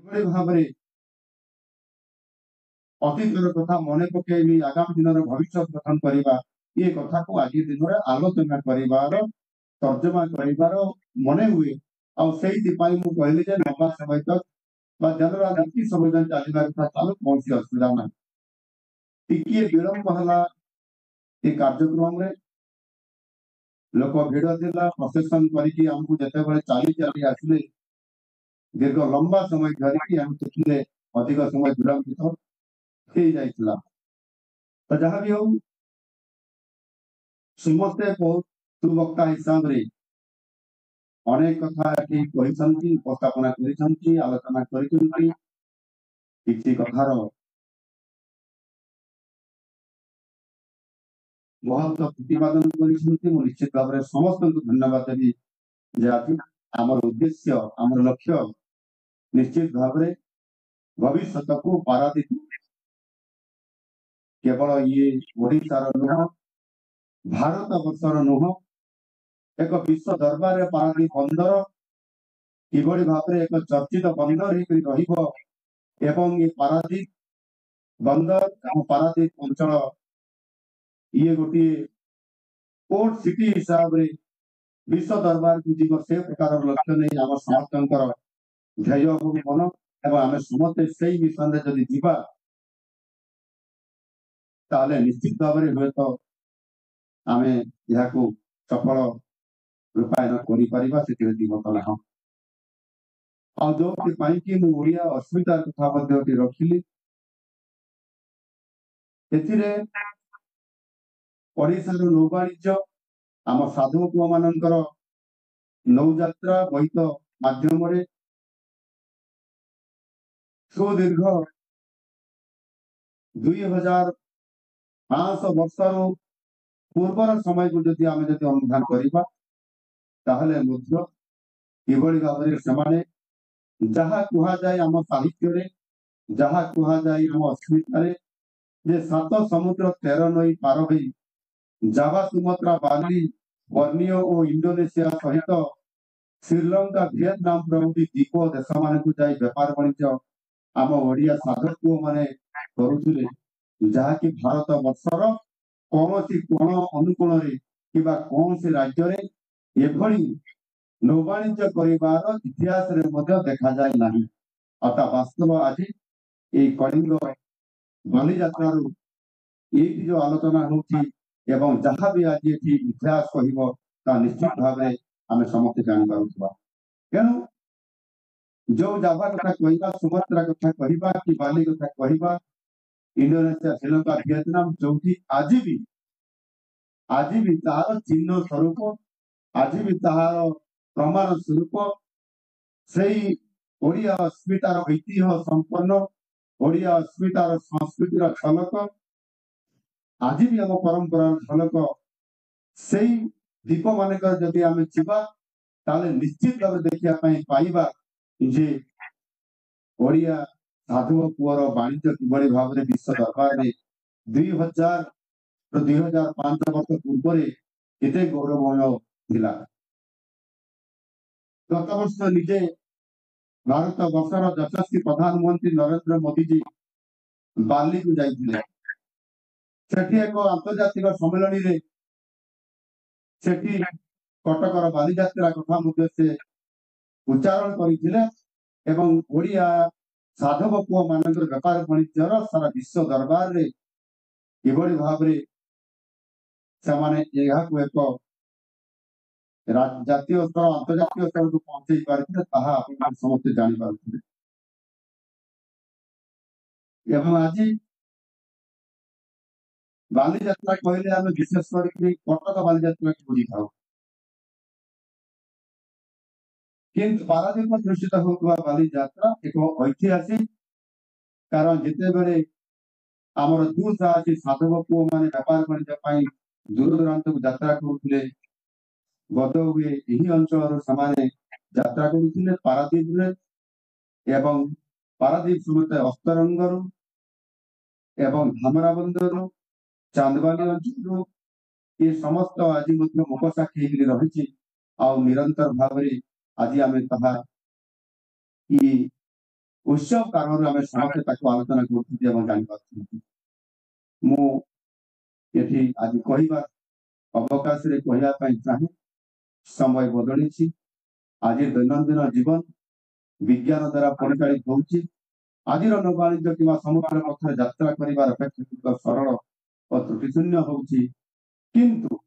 किभଳି ଭାବରେ ଅତୀତର କଥା ମନେ ପକେଇବି ଆଗାମୀ ଦିନର ଭବିଷ୍ୟତ ଗଠନ କରିବା ଏ କଥାକୁ ଆଜି ଦିନରେ ଆଲୋଚନା କରିବାର ତର୍ଜମା କରିବାର ମନେ ହୁଏ। ଆଉ ସେଇଥିପାଇଁ ମୁଁ କହିଲି ଯେ ଲମ୍ବା ସମୟ ତକ ବା ಜನರ ନୀତି ସବୁଦିନ ଚାଲିବା କଥା ଚାଲୁ, କୌଣସି ଅସୁବିଧା ନାହିଁ। ଟିକିଏ ବିଳମ୍ବ ହେଲା ଏ କାର୍ଯ୍ୟକ୍ରମରେ, ଲୋକ ଭିଡ଼ ଥିଲା, ପ୍ରସେସନ କରିକି ଆମକୁ ଯେତେବେଳେ ଚାଲି ଚାଲି ଆସିଲେ ଦୀର୍ଘ ଲମ୍ବା ସମୟ ଧରିକି ଆମେ ସେଥିରେ ଅଧିକ ସମୟ ବିଳମ୍ବିତ ହେଇଯାଇଥିଲା। ତ ଯାହା ବି ହଉ ସମସ୍ତେ ସୁବକ୍ତା ହିସାବରେ ଅନେକ କଥା ଏଠି କହିଛନ୍ତି, ଉପସ୍ଥାପନା କରିଛନ୍ତି, ଆଲୋଚନା କରିଛନ୍ତି। କିଛି କଥାର ବହୁତ ପ୍ରତିପାଦନ କରିଛନ୍ତି। ମୁଁ ନିଶ୍ଚିତ ଭାବରେ ସମସ୍ତଙ୍କୁ ଧନ୍ୟବାଦ ଦେବି ଯେ ଆଜି ଆମର ଉଦ୍ଦେଶ୍ୟ, ଆମର ଲକ୍ଷ୍ୟ ନିଶ୍ଚିତ ଭାବରେ ଭବିଷ୍ୟତକୁ ପାରାଦୀପ କେବଳ ଇଏ ଓଡ଼ିଶାର ନୁହଁ, ଭାରତ ବର୍ଷର ନୁହଁ, ଏକ ବିଶ୍ୱ ଦରବାରରେ ପାରାଦୀପ ବନ୍ଦର କିଭଳି ଭାବରେ ଏକ ଚର୍ଚ୍ଚିତ ବନ୍ଦର ହେଇକରି ରହିବ ଏବଂ ଏ ପାରାଦୀପ ବନ୍ଦର ଆମ ପାରାଦୀପ ଅଞ୍ଚଳ ଇଏ ଗୋଟିଏ पोर्ट सिटी हिसाब रे विश्व दरबार को जीव से प्रकार लक्ष्य नहीं आम समस्त ध्येय हो मन एवं आम समस्ते से मिशन रे जदि जीवा ताले निश्चित भाव में हुए तो आम यह सफल रूपायन कर दिमत ना आ जो कि ओडिया अस्मितार कथा रखिली ओडिशार नौवाणिज्य आम साधु पुआ मानकर नौयात्रा बोईत माध्यम सुदीर्घ 2500 वर्षर पूर्वर समय को जदि आम जदि अनुधान करवा ताहले मुद्र किभଳି भाବରେ ସେମାନେ जहाँ कुहा जाए आम साहित्य रे जहाँ कुहा जाए आम अस्मिता रे जे 7 समुद्र 13 नई पार होई जावा सुमात्रा बाली बर्नियो और इंडोनेशिया सहित श्रीलंका वियतनाम प्रभृति द्वीप देश मान को जाई व्यापार वाणिज्य आम ओडिया साधक माने करुथिले जहाँकि भारत वर्षर कौन कोण अनुकोण किबा कौन राज्य रे एभली नौवाणिज्य करिवार इतिहास रे मध्य देखा जाय नाही। अतः वास्तव आज ये कलिंग बाली यात्रा ये जो आलोचना होती एवं जहाँ भी आज ये इतिहास कहब निश्चित भाव में आम समस्त जानीपा तेणु जो जावा कथा कहवा सुमात्रा कथा कहवा कि बाली कथा कहवा इंडोनेशिया श्रीलंका वियतनाम जो आज भी तार चिन्ह स्वरूप आज भी तार प्रमाण स्वरूप से ओडिया अस्मितार ऐतिह्य संपन्न ओडिया अस्मितार संस्कृतिर झलक आज भी आम परंपरार झलक से द्वीप मानक जदि आम जीवा ताले निश्चित भाव देखा पाइबा जे ओडिया साधु पुअर वाणिज्य किभଳି भाव विश्व दरबार में 2000-2005 वर्ष पूर्व केते गौरवमय थिला। गत वर्ष निजे भारत वर्षर यशस्वी प्रधानमंत्री नरेंद्र मोदी जी बाली को जाइथिले सेठी एक अंतर्जातिक सम्मेलन रे सेठी कटकर बाली यात्रा कथा मध्ये से उच्चारण करथिले एवं ओडिया साधव पुआ मानकर व्यापार वाणिज्यर सारा विश्व दरबार रे किभଳି भाबरे समाने एहा को एक जातीय स्तर अंतर्जातीय स्तर को पहुंचे पारथिले ताहा आपण समस्त जानि पारथिले एवं आज बाली यात्रा कहले आम विशेष करके कटक बाली यात्रा को बुझी थाउ किंतु पारादीप दृष्टित होता बाली यात्रा एक ऐतिहासिक कारण जिते बेले आमर दुसाहसी साधव पुओ माने व्यापार वाणिज्य दूर दूरांत को यात्रा करुले गद हुए यही अंचल से यात्रा करुले पारादीप एवं पारादीप समेत अस्तरंगर एवं धामरा बंदर चांदबाली अंचल ये समस्त आज मुखसाक्षी रही निरंतर भाव आज आम उत्सव कारण आम समस्त आलोचना कर मु आज कहवा अवकाश कहवाई चाहे समय बदली आज दैनंदिन जीवन विज्ञान द्वारा परिचालित होउछि आज नौवाणिज्य कि समुद्र पथर यात्रा कर अपेक्षाकृत सरल और त्रुटिशून्य होउछि किंतु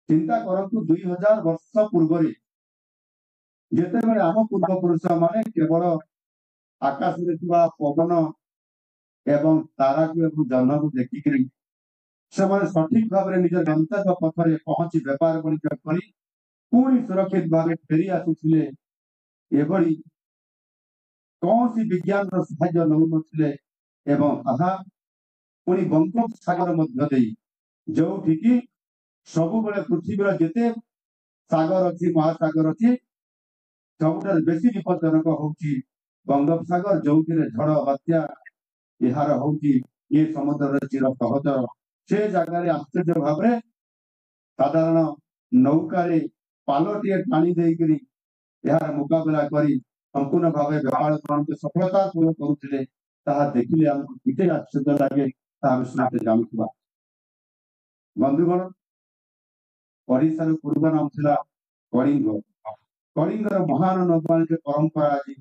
चिंता करतु 2000 वर्ष पूर्व जिते आम पूर्वपुरुष माने केवल आकाश में पवन एवं तारा को जन्म को देखिक सठिक भाव में निज गंतव्य पथरे पहुंची व्यापार वाणिज्य कर पुणी सुरक्षित भाव फेरी आसुले कौन सी विज्ञान साहाय्य नौ पुणी बंगोपसागर जो सब पृथ्वीर जिते सागर अच्छी महासागर अच्छी सब बेसी विपदजनक होउछि बंगोपसागर जो झड़ बात्या यार होउछि ये समुद्र चिर सहचर से जगह आश्चर्य भाव में साधारण नौकार पालटे टाणी देकरी यार मुकाबला करी संपूर्ण भाव व्यापार वाणिज्य सफलता करुले देखिले आमको किते आश्चर्य लगे समस्त जानूबा बंधुगण ओडिशार पूर्व नाम थिला कलिंग कलिंगर महान नौवाणिज्य परंपरा आज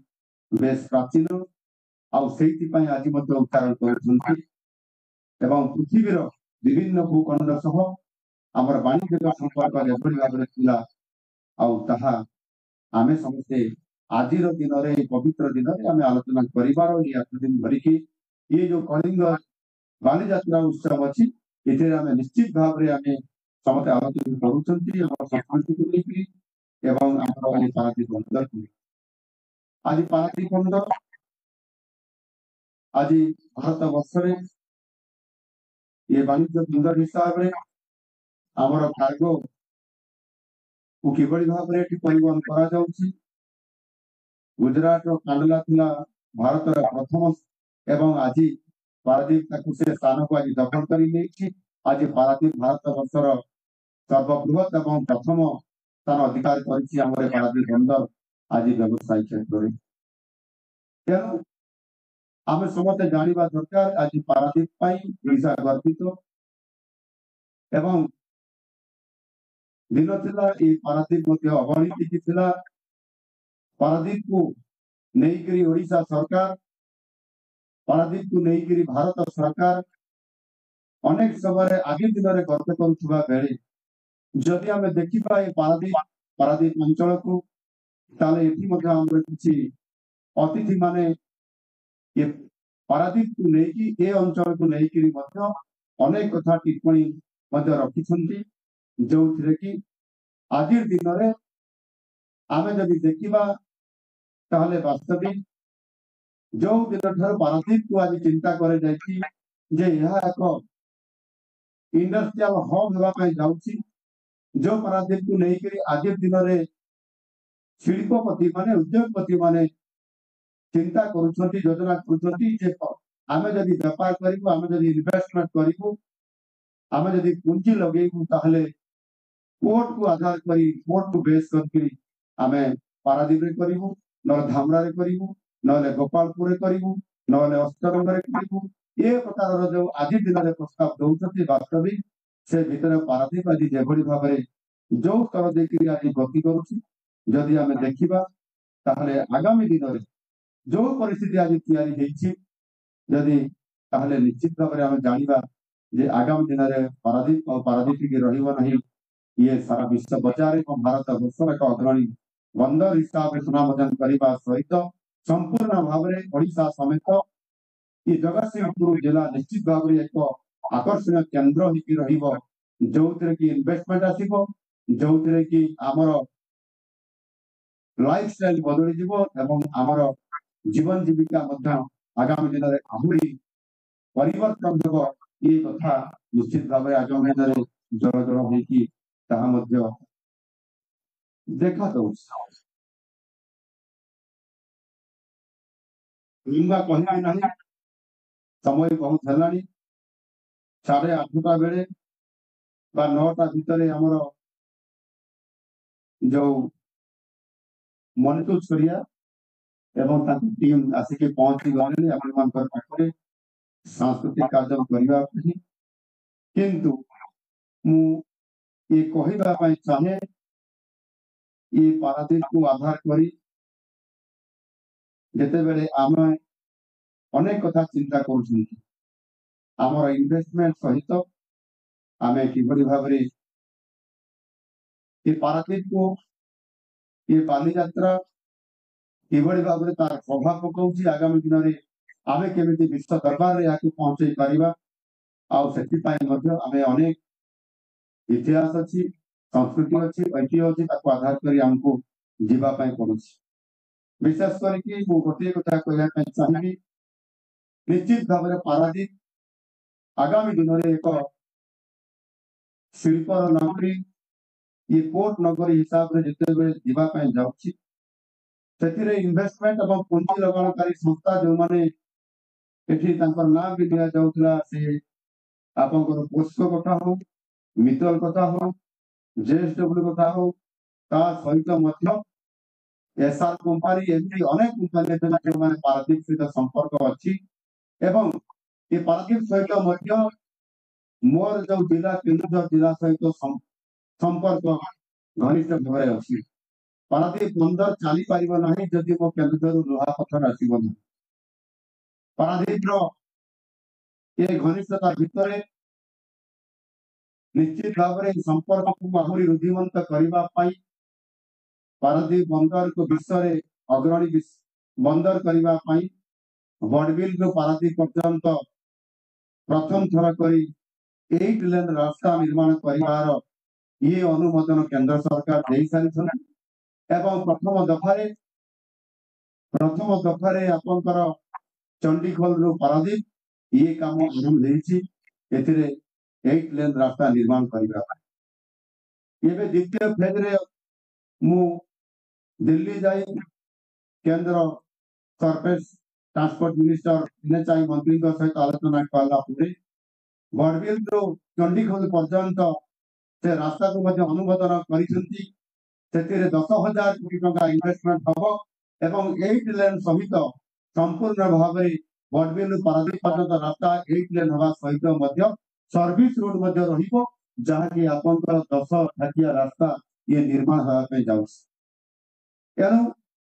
बेस प्राचीन आज उच्चारण कर पृथ्वीर विभिन्न भूखंड सह आमर वाणिज्य संपर्क जभली भाव में आमे समस्ते आज दिन में पवित्र दिन में आम आलोचना कर दिन धरिकी ये जो कलिंग बाली यात्रा उत्सव अच्छी ये निश्चित भाव में आम समस्त आलोचना करसंस्कृति को लेकर पारादीप बंदर को आज पारादीप बंदर आज भारत वर्ष में ये वाणिज्य बंदर हिसाब से आमर कार्गो को किभली भाव में परिवहन करा गुजरात कांडला थिला भारत प्रथम एवं आज पारादीप से स्थान को आज दखल कर आज पारादीप भारत वर्षर सर्वबृहत एवं प्रथम स्थान अधिकार कर पारादीप बंदर आज व्यवसायिक क्षेत्र में तेणु आम समस्त जाना दरकार आज पारादीप ओडिशा गर्वित एवं दिन थिला ये पारादीप अवनीति थिला पारादीप को नहीं ओडिशा सरकार पारादीप को नहीं भारत सरकार अनेक समय आगे दिन में गर्व करुवा बेले जदि आम देखा ये पारादीप अंचल को किसी अतिथि माने ये पारादीप को लेकिन ए अंचल को लेकिन अनेक कथा टिप्पणी रखी जो कि आज दिन में आम जब देखा ताहले वास्तविक जो दिन ठार पारादीप को आज चिंता कर एक इंडस्ट्रियल हब होगापी जाऊँगी जो पारादीप को लेकर आज दिन में शिल्पपति माने उद्योगपति माने चिंता करुछंती योजना करुछंती जे आमे जदि व्यापार करिबो आमे जदि इन्वेस्टमेंट करिबो आमे जदि पूंजी लगेबो ताहले पोर्ट को आधार करी पोर्ट को बेस करके आमे पारादीप रे करिबो न धामरा रे करिबो न गोपालपुर रे करिबो न अष्टरंग रे करिबो ये प्रकार जो आज दिन में प्रस्ताव दौरान वास्तविक से भीतर पारादीप आज जेभली भाव में जो स्तर देकर आज गति करुँच आम देखा ताहले आगामी दिन में जो परिस्थिति आज तैयारी ताहले निश्चित भाव में आम जाना जे आगामी दिन में पारादीप और पारादीप रही ये सारा विश्व बजार और भारत वर्षर एक अग्रणी बंदर हिसाब से सुनामोदन करने सहित संपूर्ण भाव में ओडिशा समेत ये जगतसिंहपुर जिला निश्चित भाव में एक आकर्षण केन्द्र हो जो इन्वेस्टमेंट आसो जो कि आमर लाइफ स्टाइल बदली आमर जीवन जीविका आगामी दिन में आहरी परिवर्तन हो ये कथा निश्चित भाव में आगामी दिन में जल जल हो देखा तो कहना समय बहुत है 8:30 बेले 9टा भितर आमर जो मॉनिटर करिया एवं टीम आसिक पहुंची गले आपण पाखे सांस्कृतिक कार्यक्रम करने किंतु मु ये कहवाई चाहे ये पारादीप को आधार करी जिते बेले आम अनेक कथा चिंता कर इन्वेस्टमेंट सहित आम कि भाव ये पारादीप को ये बाली यात्रा कि भाव में तार प्रभाव पकाउछि आगामी दिन में आम केमी विश्व दरबार में यहाँ पहुंचे पारिबा आम अनेक इतिहास अच्छी संस्कृति अच्छी ऐतिह्य अच्छी आधार कर आमको जीवाई पड़ू विशेष करके गोटे कथा कहना चाहिए निश्चित भाव में पारादीप आगामी दिन में एक शिल्पर नगरी ये पोर्ट नगरी हिसाब से जिते जीवाई जाऊँगी से इन्वेस्टमेंट और पुंजी लगाणकारी संस्था जो माने ना भी दिया जाउथला से आपनकर पोस्को कथा हो मितल कथा हो जेएसडब्ल्यू कथा हो ता सहित मध्य एसआर कंपनी एमपी अनेक कंपनी जो माने पारादीप सहित संपर्क अच्छी एवं ये पारादीप सहित मध्य मोर जो जिला केन्दुझर जिला सहित संपर्क घनिष्ठ भाव अच्छी पारादीप बंदर चली पार ना जदि मो केन्दुझर लुहा पत्थर आसब ना पारादीप ये घनिष्ठता भितर निश्चित भाव में संपर्क को आहरी रुद्धिमंत करने पारादीप बंदर को विश्व में अग्रणी बंदर करने बड़बिल रू पारादीप पर्यंत प्रथम थर कर 8 लेन रास्ता निर्माण कर ये अनुमोदन केंद्र सरकार दे सारी एवं प्रथम दफारे आपंकर चंडीखोल रू पारादीप ये काम आरंभ होती 8 लेन रास्ता निर्माण करने द्वितीय फेज रे मु दिल्ली जाई केंद्र सरफेस ट्रांसपोर्ट मिनिस्टर एनएचआई मंत्री सहित आलोचना कला बड़बिल रू चंडीखोल पर्यंत से रास्ता को अनुमोदन कर 10,000 कोटी टंका इन्वेस्टमेंट हम एवं 8 लेन सहित संपूर्ण भाव में बड़बिल पारादीप पर्यंत रास्ता 8 लेन हवा सहित सर्विस रोड जहाँकि आपंकर 10 ठाकिया रास्ता ये निर्माण होगापी जाऊ तेणु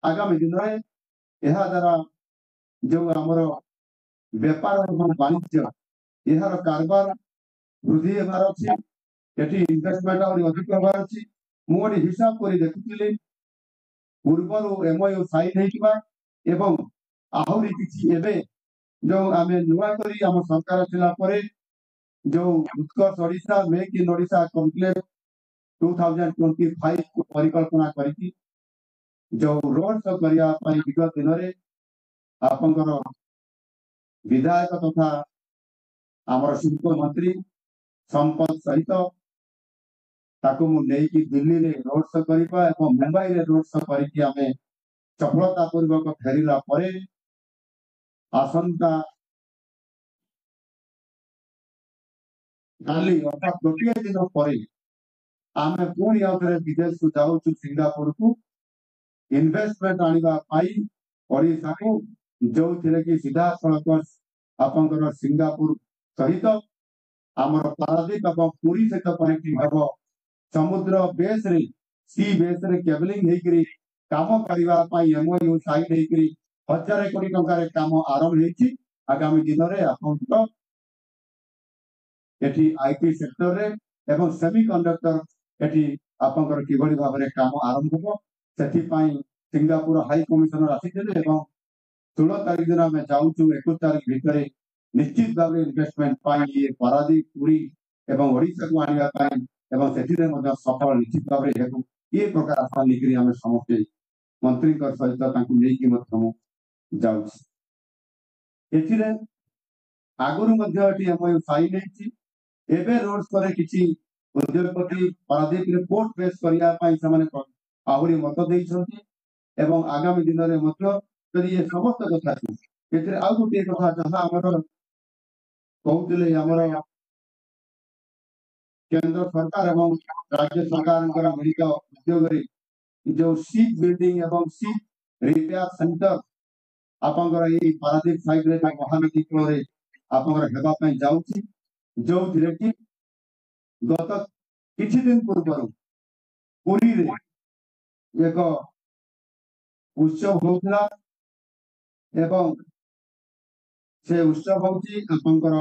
आगामी दिन में यह द्वारा जो आमर बेपार और वाणिज्य यार कारबार वृद्धि होबार अच्छी इन्वेस्टमेंट अधिक होबार अच्छी मुझे हिसाब कर देखुली पूर्वर एमओयू साइन एवं आहरी किसी जो आम नुआ करी आम सरकार थिला परे जो Utkarsh Odisha make in Odisha conclave 2025 को परिकल्पना करके जो रोड शो करने विगत दिन में आपंकर विधायक तथा आमर शिल्प मंत्री संपद सहित ताकू मुझे दिल्ली रे रोड शो करवा मुंबई रे रोड शो करके आम सफलता पूर्वक फेरला परे आसंता काली अर्थात गोटे दिन पर आम पुणी आउे विदेश को जाऊँ सिंगापुर को इन्वेस्टमेंट आने को जो थे कि सीधा सड़क आपंकर सिंगापुर सहित आमर पारादीप और पुरी सहित कनेक्टिंग हम समुद्र बेस रे सी बेस रे केबलिंग होकर काम करने एमओयू साइन होकर 1,000 कोटी टंकार काम आरंभ होती आगामी दिन में आप आईटी सेक्टर रे एवं सेमीकंडक्टर आपंकर कि भाव में काम आरंभ हो सिंगापुर हाई कमिशनर आसी 16 तारीख दिन आम जाऊँ 21 तारीख भितर निश्चित भाव इन्वेस्टमेंट ये पारादीप पुरी एवं ओडिशा को आने सफल निश्चित भाव ये प्रकार आशा लेकर आम समस्ते मंत्री सहित जाऊँ आगुरी एमओयू साइन एबे रोड पर किसी उद्योगपति पारादीप रे पोर्ट बेस करने आहरी मत देइछंती एवं आगामी दिन में यदि ये समस्त कथा ये आउ गोटे कथा जहाँ आमर कहते आमर केंद्र सरकार एवं राज्य सरकार मिलित उद्योग जो शिप बिल्डिंग एवं शिप रिपेयर सेंटर आपंकर ये पारादीप साइड रे महानदी कूल रे आपंकर हेबा पई जाउची जो थिरे कि गत किछि दिन पूर्व पुरी रे एक उत्सव होउतला एवं से उत्सव होउची आपंकर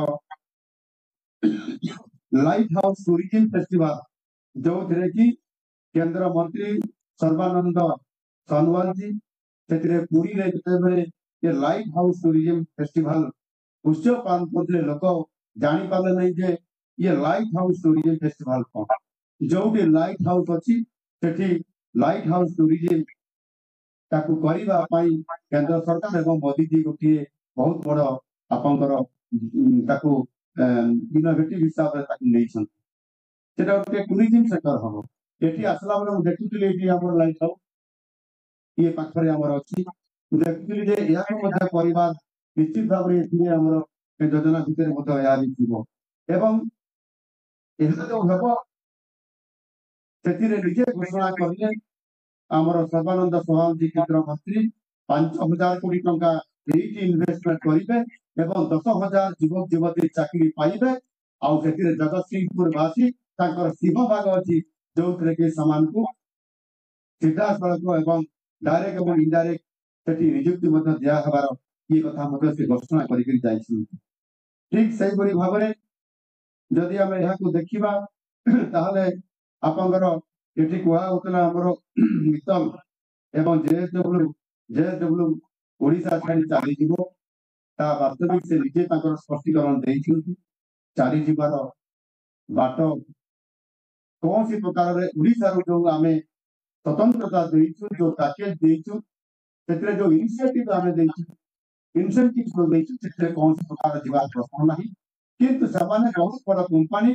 लाइट हाउस टूरिज्म फेस्टिवल जो थिरे कि केंद्र मंत्री सर्बानंद सोनोवाल जी से पुरी रे जेतेबेले ये लाइट हाउस टूरिज्म फेस्टिवल उत्सव पालन करते लोक जानी पाले नहीं जे ये लाइट हाउस टूरिज्म फेस्टिवल कौन जो भी लाइट हाउस अच्छी सेठी लाइट हाउस टूरिज्म ताकू करिबा पई केंद्र सरकार एवं मोदी जी गोटे बहुत बड़ आपंकर ताकू इनोवेटिव हिसाब रे ताकू नै छन सेटा गोटे टूरिज्म सेक्टर हबो एठी आसला बेले मु देखुतली एठी हमर लाइट हाउस ये पाखरे हमर अछि देखुतली जे या मध्य परिवार निश्चित भाव रे एठी हमर योजना भितर मध्य या दिबो एवं एहा जो हबो सेतिरे निजे घोषणा करले आमर सर्बानंद सोहान जी केंद्र मंत्री 5,000 कोटी टंका एटी इन्वेस्टमेंट करिवे एवं 10,000 युवक युवती चाकरी पाइबे आउ सेतिरे जगतसिंहपुर वासी ताकर सीमा भाग अछि जोथरे के समान को सीधा सड़क एवं डायरेक्ट एवं इनडायरेक्ट सेठी नियुक्ति मध्य दिया हबार ये कथा मध्य से घोषणा करिकरी जाइछि ठीक सही परि भाबरे जदि हम यहाँ को देखिबा ताहले आपंकर एठी कुआ होतला हमर मितल एवं जेएसडब्ल्यू ओडिशा छाड़ी चाली जीवो ता वास्तविक से निजे ताकर स्पष्टीकरण देइछुंती चाली जीवार बाट कौन सी प्रकार रे ओडिशा रो जो आमे स्वतंत्रता देइछु जो पैकेज देइछु सेतरे जो इनिशिएटिव आमे देइछु इंसेंटिव जो देइछु सेतरे कौन सी प्रकार जीवार प्रश्न नाही किंतु सामान्य बहुत बड़ कंपनी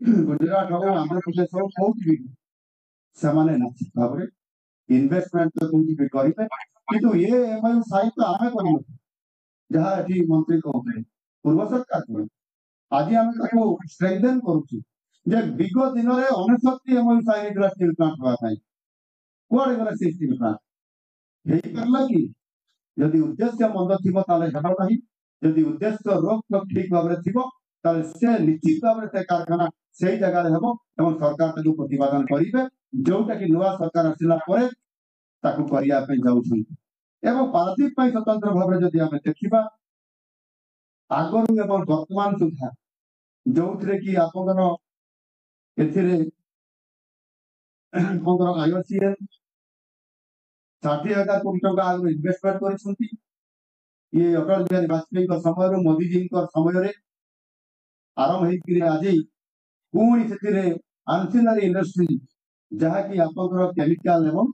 गुजरात हो आंध्र प्रदेश हो बहुत भी सामान्य निश्चित भाव रे इन्वेस्टमेंट तो कोठी भी करिवे किंतु ये एमयू साइट तो आमे करियो जहां एठी मंत्री कहते पूर्व सरकार को आज आमे ताको स्ट्रेंथन करूछु जे विगत दिन रे 69 एमयू साइट रा स्टील प्लांट होआ पाई कोड गला से स्टील प्लांट हेई करला कि यदि उद्देश्य मंद थिबो ताले हेबो नाही यदि उद्देश्य रोक टोक ठीक भाव रे थिबो ताले से निश्चित भाव रे से कारखाना सेही जगह रे हेबो एवं सरकार ताकू प्रतिपादन करिवे जोटा कि नुआ सरकार आसिला परे ताकू करिया पे जाउछन एवं पारादीप पे स्वतंत्र भाव रे जदि आमे देखिबा आगरु एवं वर्तमान सुधा जोथरे कि आपनकर एथिरे आपनकर आईओसीएल 60,000 कोटी टका आगु इन्वेस्टमेंट करिसंती ये अटल बिहारी वाजपेयी को समय रे मोदी जी को समय रे आरंभ हेई कि आजि पुणी सेतिरे एंसिलरी इंडस्ट्री जहा कि आपनकर केमिकल एवं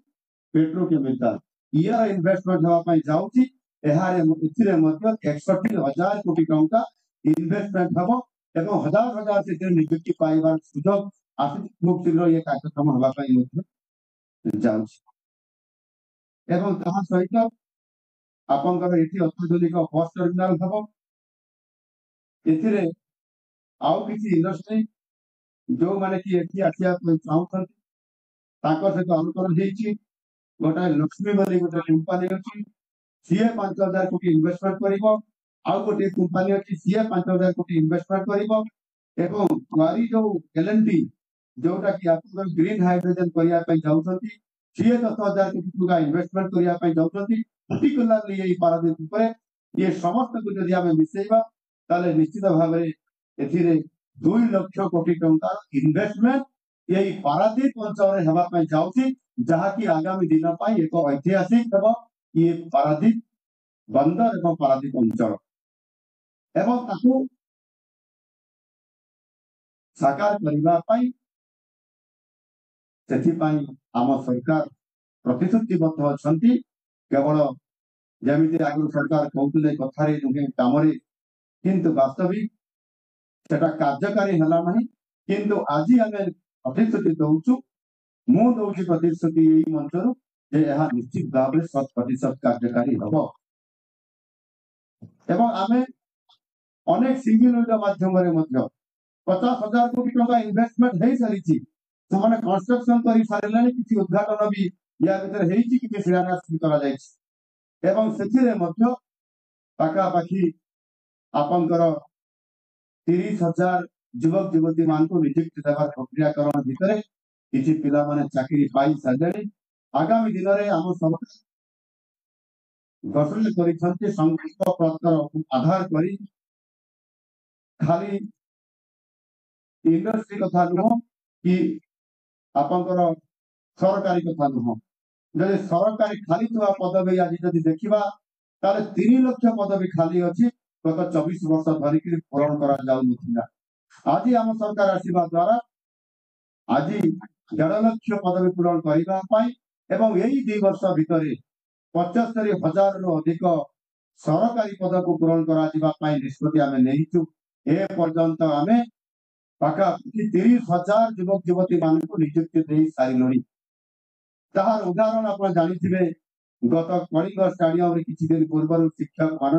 पेट्रोकेमिकल यार इन्वेस्टमेंट हवा पई जाउची एहारे इथिरे मध्य 61,000 कोटी टका इन्वेस्टमेंट हबो एवं हजार हजार से नियुक्ति पाइबार सुযোগ आसी खूब शीघ्र ये कार्यक्रम हवा पई मध्य जाउची एवं तहा सहित आपनकर एठी अत्याधुनिक बस टर्मिनल हबो एथिरे आउ किसी इंडस्ट्री जो माने कि एठी आसिया चाहउछन ताकर से अनुकरण हेची गोटा लक्ष्मी वाली गोटा कंपनी अछि सीए 5,000 कोटी इन्वेस्टमेंट करिवो आउ गोटे कंपनी अछि सीए 5,000 कोटी इन्वेस्टमेंट करिवो एवं वारी जो एलएनटी जोटा कि आपन ग्रीन हाइड्रोजन करिया पई जाउछंती सीए 10,000 कोटी टका इन्वेस्टमेंट करिया पई जाउछंती पर्टिकुलरली ये पारादीप ऊपर ये समस्त को जदि आमे मिसेइबा ताले निश्चित भाव रे एथिरे 2 लाख कोटी टका इन्वेस्टमेंट यही पारादीप अंचल रे हवा पई जाउची जहा कि आगामी दिन पाई एक ऐतिहासिक हबो ये पारादीप बंदर एवं पारादीप अंचल एवं ताकू साकार करिबा पई सेथि पई आम सरकार प्रतिश्रुतिबद्ध अछंती केवल जेमिति आगु सरकार कहउतले कथारे नुहे कामरे किंतु वास्तविक सेटा कार्यकारी हला नाही किंतु आजि आमे प्रतिश्रुति दउछु मु दउछि प्रतिश्रुति एई मंचरु जे यह निश्चित भाव रे 100% कार्यकारी हबो एवं आमे अनेक सिंगल विंडो माध्यम रे मध्य 50,000 कोटी टका इन्वेस्टमेंट हेई सारिछि ସେମାନେ କନଷ୍ଟ୍ରକ୍ସନ କରି ସାରିଲେଣି କିଛି ଉଦ୍ଘାଟନ ବି या भितर ହେଇଛି କିଛି ଶିଳାନ୍ୟାସ ବି କରାଯାଇଛି ଏବଂ ସେଥିରେ ମଧ୍ୟ ପାଖାପାଖି ଆପଣଙ୍କର 30,000 ଯୁବକ ଯୁବତୀ ମାନଙ୍କୁ ନିଯୁକ୍ତି ଦେବାର ପ୍ରକ୍ରିୟାକରଣ ଭିତରେ କିଛି ପିଲାମାନେ ଚାକିରି ପାଇ ସାରିଲେଣି। ଆଗାମୀ ଦିନରେ ଆମ ସରକାର ଘୋଷଣା କରିଛନ୍ତି ସଂକଳ୍ପ ପତ୍ର ଆଧାର କରି ଖାଲି इंडस्ट्री कथा नुह कि आपंकर सरकारी कथा नुह जदि सरकारी खाली थुआ पदवी आज जदि देखा ताले 3 लाख पदवी खाली अच्छी गत 24 वर्ष धरिक पूरण करा आज आम सरकार आसवा द्वारा आज 1.5 लाख पदवी पूरण करने यही 2 वर्ष भितर 75,000 रु अधिक सरकारी पद को पूरण करा निष्पत्ति आम नहीं ए पर्यंत आम पाखापाखि 30,000 युवक युवती मान निजुक्ति दे सारे तार उदाहरण आप जानी गत कलिंग स्टाडियम किसी दिन पूर्व शिक्षक मान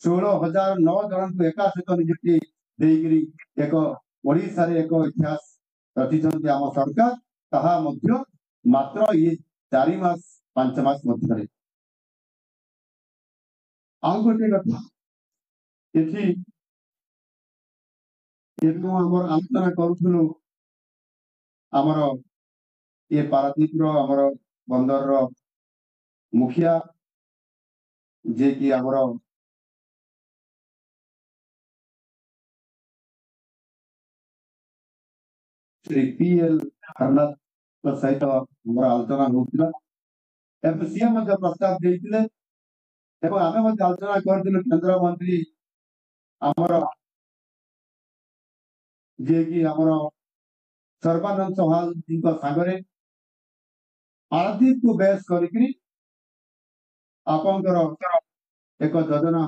16,009 जन को एका सहित निजुक्ति देकरी एक ओडिशा रे एक इतिहास रचिछन्ति आम सरकार ताहा मध्य मात्र ये 4 मास 5 मास मध्य आउ गोटे कथा एठी आमर आलोचना करूँ आमर ये पारादीप आमर बंदर मुखिया जे कि आमर श्री पीएल हरनाथ सहित आमर आलोचना होता सी प्रस्ताव देते आम आलोचना करूँ केंद्र मंत्री आमर जे कि आमर सर्बानंद चौहान जी सागरे पारादीप को बेस करी आपंकर एक योजना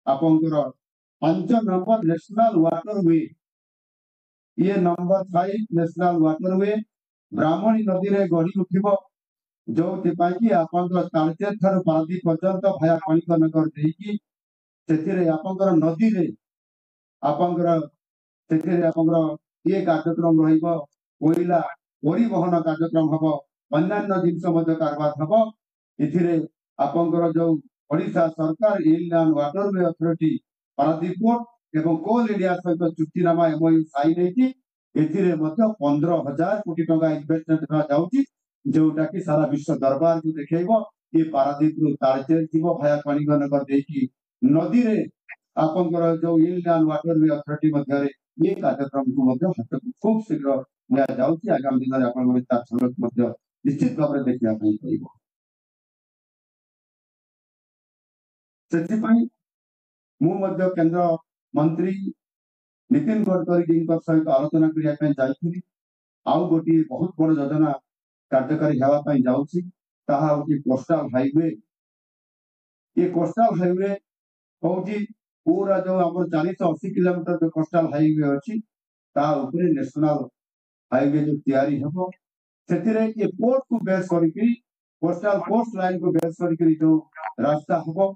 होपर 5 नंबर नेशनल वाटरवे ये नंबर 5 नेशनल वाटरवे ब्राह्मणी नदी रे गढ़ी उठिब जो कि आपंकर तालचेर ठार पारादीप पर्यंत भाया कणिकनगर देकी सेथिरे आपंकर नदी रे आपंकर सेथिरे आपंकर ये कार्यक्रम रहिबो कोयला परिवहन कार्यक्रम हम अन्य जिनस कारबार हम एथिरे आपंकर जो ओडिशा सरकार inland waterway authority Paradip port एवं कोल इंडिया सहित चुक्तिनामा एमओयू साइन होती एथिरे मध्य 15,000 कोटी टका इन्वेस्टमेंट करा जाउची जोटा कि सारा विश्व दरबार को देखैबो ये पारादीप रु तालचेर जीवो भाया कणिकनगर देकी नदी रे आपंकर जो इनलैंड वाटरवे अथॉरिटी मध्य रे ये कार्यक्रम को मध्य हाथ खूब शीघ्र लिया जाउची आगामी दिन रे आपण माने ता झलक मध्य निश्चित भाव में देखिया पई पड़िबो सेति पई मु मध्य केंद्र मंत्री नितिन गडकरी जी सहित आलोचना करने जाइए आउ गोटे बहुत बड़ योजना कार्यकारी होगापी जाऊँगी कोस्टाल हाईवे ये कोस्टाल हाईवे हूँ पूरा जो आम 480 किलोमीटर जो कोस्टाल हाईवे अच्छी नेशनल हाईवे जो तैयारी हम से पोर्ट को बेस करी कोस्टाल कोस्ट लाइन को बेस करी जो रास्ता हम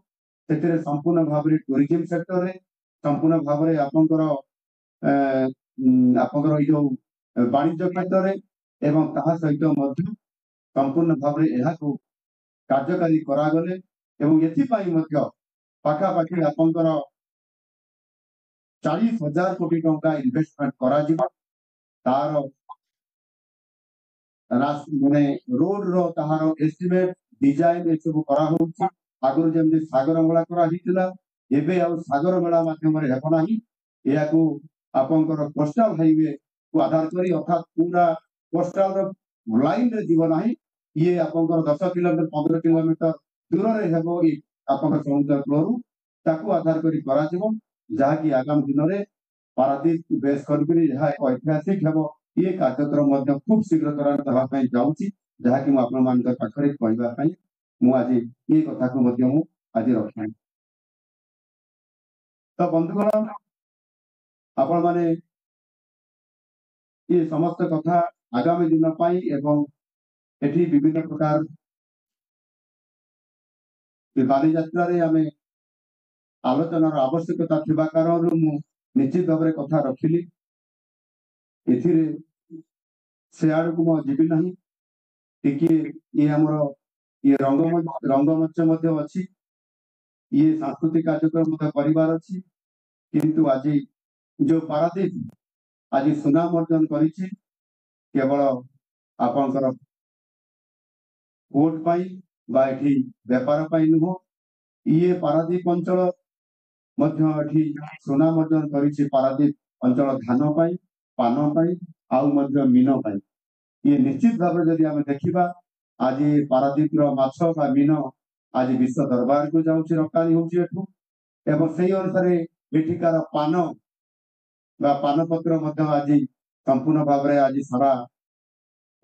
से संपूर्ण भाव में टूरिज्म सेक्टर रे संपूर्ण भाव में आपंकर आपंकर जो वाणिज्य क्षेत्र रे एवं ताहा सहित मध्य संपूर्ण भाव में यह कार्यकारी करागले एवं एथिपाई मध्य पाखापाखि आपंकर 40,000 कोटी टंका इन्वेस्टमेंट करा जिबा तार माने रोड रो ताहार एस्टिमेट डिजाइन ए सब करा होउची आगुर जेमि सागर मेला करा हितला एबे आ सागर मेला माध्यम रे हेबो नाही याकू आपंकर कोस्टल हाईवे को आधार करी अर्थात पूरा कोस्टल लाइन रे जीवन नाही ये आपंकर 10 किलोमीटर 15 किलोमीटर दूर रे हेबो ई आपंकर समुद्र कूलरू ताकू आधार करी करा जिवो जहा कि आगामी दिन रे पारादीप बेस करके यह एक ऐतिहासिक हेबो ये कार्यक्रम मध्य खूब शीघ्र त्वरान्वित होगा पई जाउची जहा कि मु आपन मानकर पाखरे कहबा पई मु आज ये कथा को मध्य मु आज रखी तो बंधुगण आपण माने ये समस्त कथा आगामी दिन पाई एवं एठी विभिन्न प्रकार बाली यात्रा रे आमे आलोचनार आवश्यकता थिबा कारण मु निश्चित भाव में कथा रखिली एथिरे से आड़ को मु जीवी नहीं टिके ये हमर ये रंगमंच मध्य अछि ये सांस्कृतिक कार्यक्रम मध्य परिवार अछि किंतु आज जो पारादीप आज सुनाम अर्जन करिछि केवल आपनकर भोट पाई बा एठी व्यापार पाई नुह ये पारादीप अंचल मध्य एठी सुनाम अर्जन करिछि पारादीप अंचल धान पाई पान पाई आउ मध्य मीन पाई ये निश्चित भाव जदि आम देखा आज पारादीप माछ बा मीन आज विश्व दरबार को जाऊँ रप्तानी होउछि एठू एवं से अनुसार एठिकार पान बा पानपत्र मध्य आज संपूर्ण भाव में आज सारा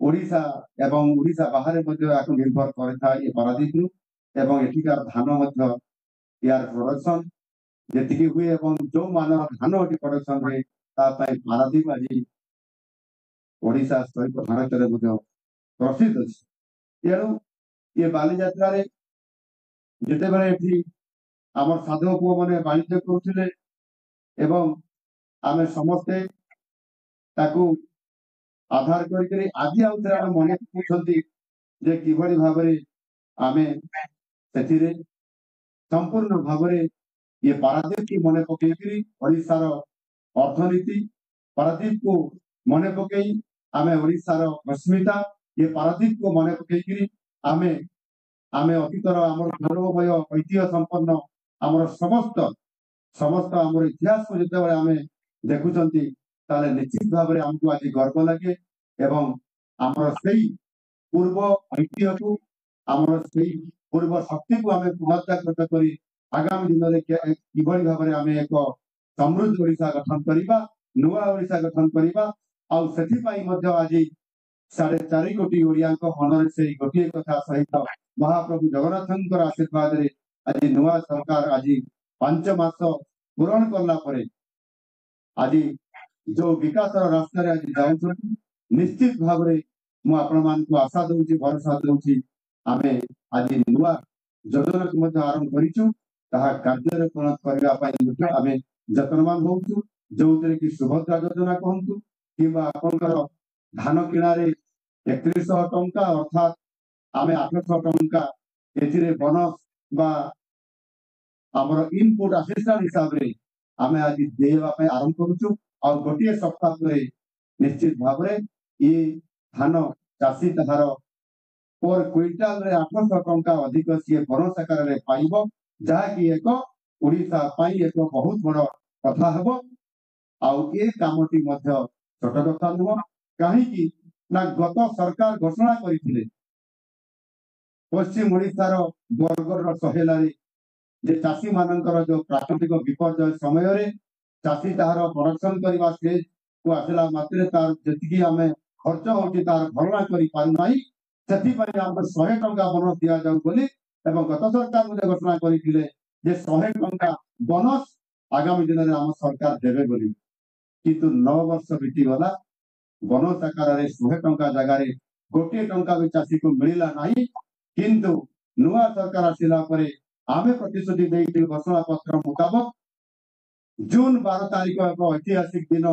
ओडिशा एवं ओडिशा बाहर मध्य याकु निर्भर करे ये पारादीप रु एवं एठिकार धान मध्य यार प्रोडक्शन जेतिकी हुए एवं जो मानर धान एटी प्रोडक्शन रे ता पई पारादीप आज ओडिशा सहित भारत रे मध्य प्रसिद्ध अछि एणु ये बाली यात्रा रे जेते बेले एठी आमर साधु पुओ माने वाणिज्य करुथिले एवं आमे समस्ते ताकू आधार करी आज आउथरे आमे मने पूछंती जे किभଳି भाबरे आमे सेथिरे संपूर्ण भाबरे ये पारादीप की मने पकेकरी ओडिसा रो अर्थनीति पारादीप को मने पकेई आमे ओडिसा रो अस्मिता ये पारादीप को मने पकेकरी आमे आमे अतीतर आमर गौरवमय ऐतिह्य संपन्न आमर समस्त समस्त आमर इतिहास को जिते आमे देखुचंती ताले निश्चित भाव में हमको आज गर्व लगे एवं आमर सेई पूर्व ऐतिह्य को आमर सेई पूर्व शक्ति को आमे पुनर्जागृत करी आगामी दिन में किभଳି भाव में आमे एक समृद्ध ओडिशा गठन करिबा नुआ ओडिशा गठन करिबा आउ सेथि पई मध्य आज 4.5 कोटी ओडियाक मनरे से गोटे कथा सहित महाप्रभु जगन्नाथंकर आशीर्वाद रे आज नुआ सरकार आज 5 मास पूरण करला परे आज जो विकास रास्ता रे आज जाउछन निश्चित भाव में मु आपण मान को आशा दउछि भरोसा दउछि आमे आज नुआ योजना को मध्य आरंभ करिछु ताहा कार्य रे पूर्ण करबा पई मध्य आमे जतनवान होउछु जोतरे कि सुभद्रा योजना कहंतु किबा आपनकर धान किनारे 3100 टंका अर्थात आमे 800 टंका एथिरे बोनस बा हमर इनपुट असिस्टेंट हिसाब रे आमे आज देवा पे आरंभ करूछु और गोटे सप्ताह पर निश्चित भाव में ये धान चाषी तार पर क्विंटाल रे 800 टंका अधिक सी बोनस आकार रे पाइबो जहाँकि एक ओडिशा पाई एक बहुत बड़ कथा हेबो आउ ए कामटी मध्य छोट कथा नुह कहीं ना गत सरकार घोषणा करथिले पश्चिम ओडिशार बरगढ़ सहेलारी जे चाषी मानकर जो प्राकृतिक विपर्यय समय रे चाषी तार प्रोडक्शन करबा स्टेज को आसला मात्रे तार जतिकी आमे खर्च होची तार भरणा करि पारु नाही सेति परे हमको 100 टंका बोनस दिया जाउ बोली एवं गत सरकार मध्ये घोषणा करिथिले जे 100 टंका बोनस आगामी दिन में आम सरकार देवे बोली किंतु 9 वर्ष बीती गला बोनस आकार रे 100 टंका जगह रे गोटे टंका भी चाषी को मिलिला नाही किंतु नुआ सरकार आसिला परे आमे प्रतिश्रुति देइथिल घोषणा पत्र मुताबिक जून 12 तारीख एक ऐतिहासिक दिन